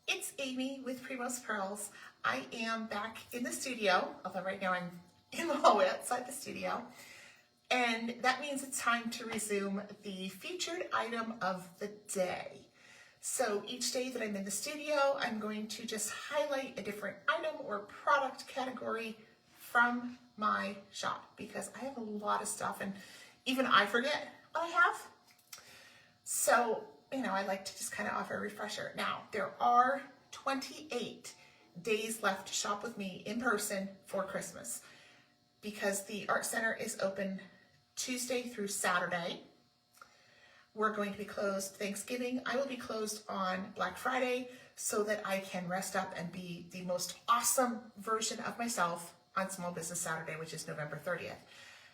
It's Amy with Primos Pearls. I am back in the studio, although right now I'm in the hallway outside the studio. And that means it's time to resume the featured item of the day. So each day that I'm in the studio, I'm going to just highlight a different item or product category from my shop because I have a lot of stuff and even I forget what I have. So, I like to just kind of offer a refresher. Now, there are 28 days left to shop with me in person for Christmas because the Art Center is open Tuesday through Saturday. We're going to be closed Thanksgiving. I will be closed on Black Friday so that I can rest up and be the most awesome version of myself on Small Business Saturday, which is November 30th.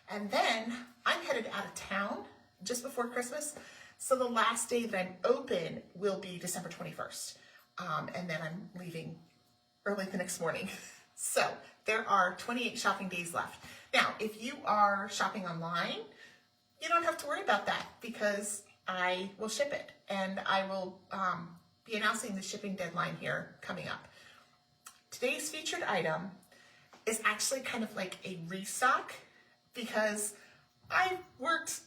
And then I'm headed out of town just before Christmas. So the last day that I'm open will be December 21st. And then I'm leaving early the next morning. So there are 28 shopping days left. Now, if you are shopping online, you don't have to worry about that because I will ship it. And I will be announcing the shipping deadline here coming up. Today's featured item is actually kind of like a restock because I worked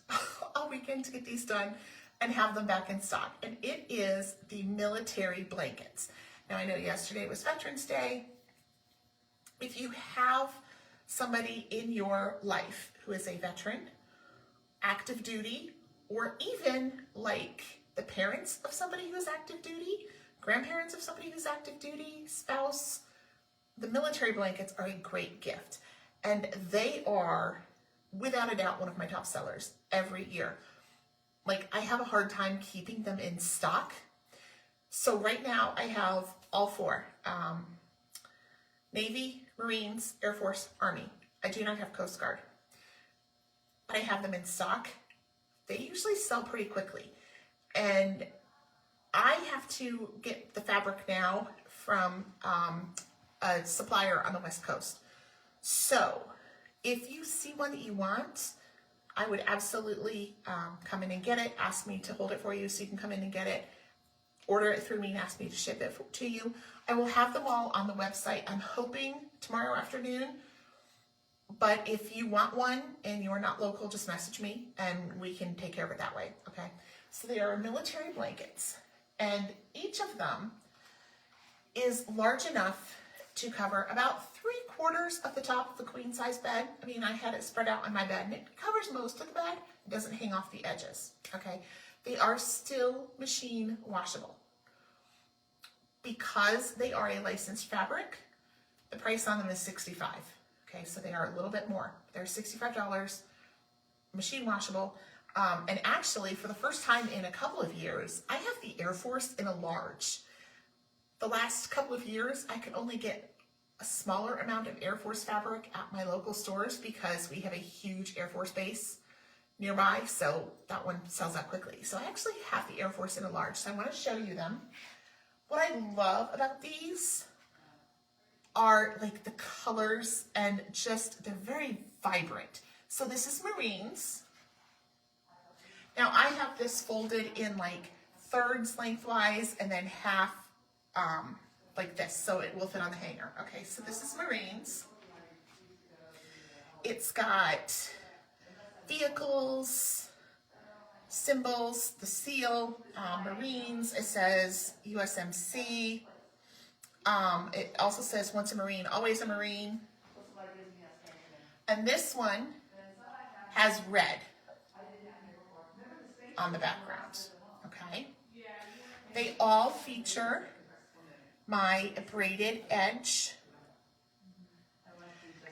all weekend to get these done and have them back in stock. And it is the military blankets. Now I know yesterday was Veterans Day. If you have somebody in your life who is a veteran, active duty, or even like the parents of somebody who's active duty, grandparents of somebody who's active duty, spouse, the military blankets are a great gift. And they are, without a doubt, one of my top sellers every year. Like, I have a hard time keeping them in stock. So right now I have all four. Navy, Marines, Air Force, Army. I do not have Coast Guard. But I have them in stock. They usually sell pretty quickly. And I have to get the fabric now from a supplier on the West Coast. So if you see one that you want, I would absolutely come in and get it. Ask me to hold it for you so you can come in and get it. Order it through me and ask me to ship it to you. I will have them all on the website. I'm hoping tomorrow afternoon. But if you want one and you're not local, just message me and we can take care of it that way, okay? So they are military blankets and each of them is large enough to cover about 3/4 of the top of the queen size bed. I mean, I had it spread out on my bed and it covers most of the bed. It doesn't hang off the edges, okay? They are still machine washable. Because they are a licensed fabric, the price on them is $65. Okay, so they are a little bit more. They're $65, machine washable. And actually, for the first time in a couple of years, I have the Air Force in a large. The last couple of years, I could only get a smaller amount of Air Force fabric at my local stores because we have a huge Air Force base nearby, so that one sells out quickly. So I actually have the Air Force in a large, so I want to show you them. What I love about these are like the colors and just, they're very vibrant. So this is Marines. Now I have this folded in like thirds lengthwise and then half like this, so it will fit on the hanger. Okay, so this is Marines. It's got vehicles, symbols, the seal, Marines, it says USMC. It also says once a Marine, always a Marine. And this one has red on the background, okay? They all feature my braided edge.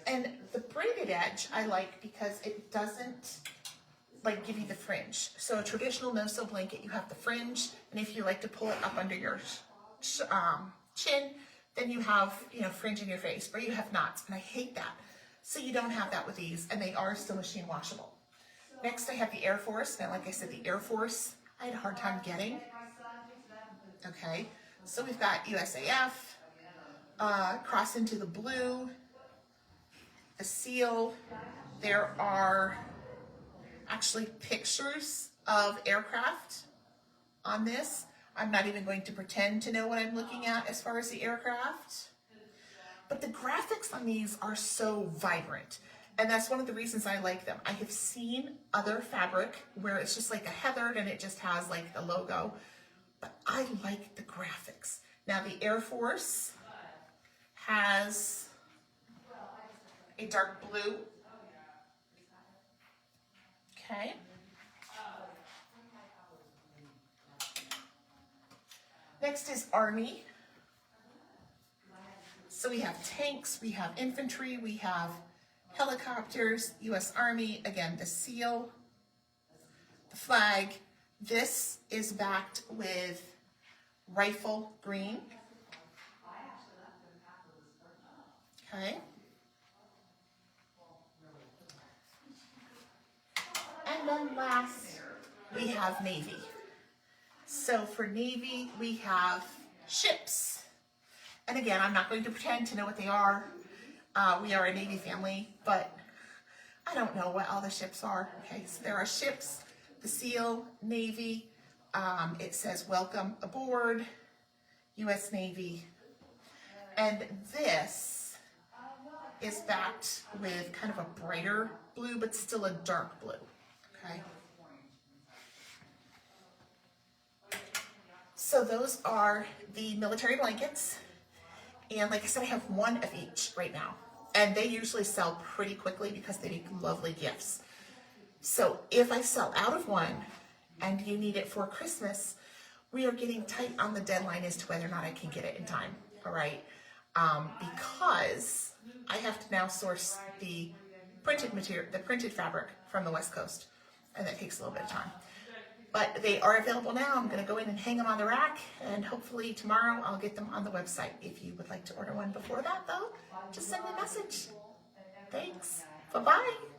And the braided edge I like because it doesn't like give you the fringe. So a traditional no-sew blanket, you have the fringe, and if you like to pull it up under your chin, then you have, fringe in your face, or you have knots, and I hate that. So you don't have that with these, and they are still machine washable. Next, I have the Air Force. Now, like I said, the Air Force, I had a hard time getting. Okay, so we've got USAF, cross into the blue, the seal. There are actually pictures of aircraft on this. I'm not even going to pretend to know what I'm looking at as far as the aircraft. But the graphics on these are so vibrant. And that's one of the reasons I like them. I have seen other fabric where it's just like a heathered and it just has like the logo. But I like the graphics. Now the Air Force has a dark blue. Okay. Next is Army. So we have tanks, we have infantry, we have helicopters, U.S. Army, again, the seal, the flag. This is backed with rifle green. Okay. And then last, we have Navy. So for Navy, we have ships. And again, I'm not going to pretend to know what they are. We are a Navy family, but I don't know what all the ships are. Okay, so there are ships, the SEAL, Navy. It says welcome aboard, U.S. Navy. And this is backed with kind of a brighter blue, but still a dark blue. Okay. So those are the military blankets. And like I said, I have one of each right now. And they usually sell pretty quickly because they make lovely gifts. So if I sell out of one and you need it for Christmas, we are getting tight on the deadline as to whether or not I can get it in time, all right? Because I have to now source the printed material, the printed fabric from the West Coast, and that takes a little bit of time. But they are available now. I'm going to go in and hang them on the rack, and hopefully tomorrow I'll get them on the website. If you would like to order one before that, though, just send me a message. Thanks. Bye-bye.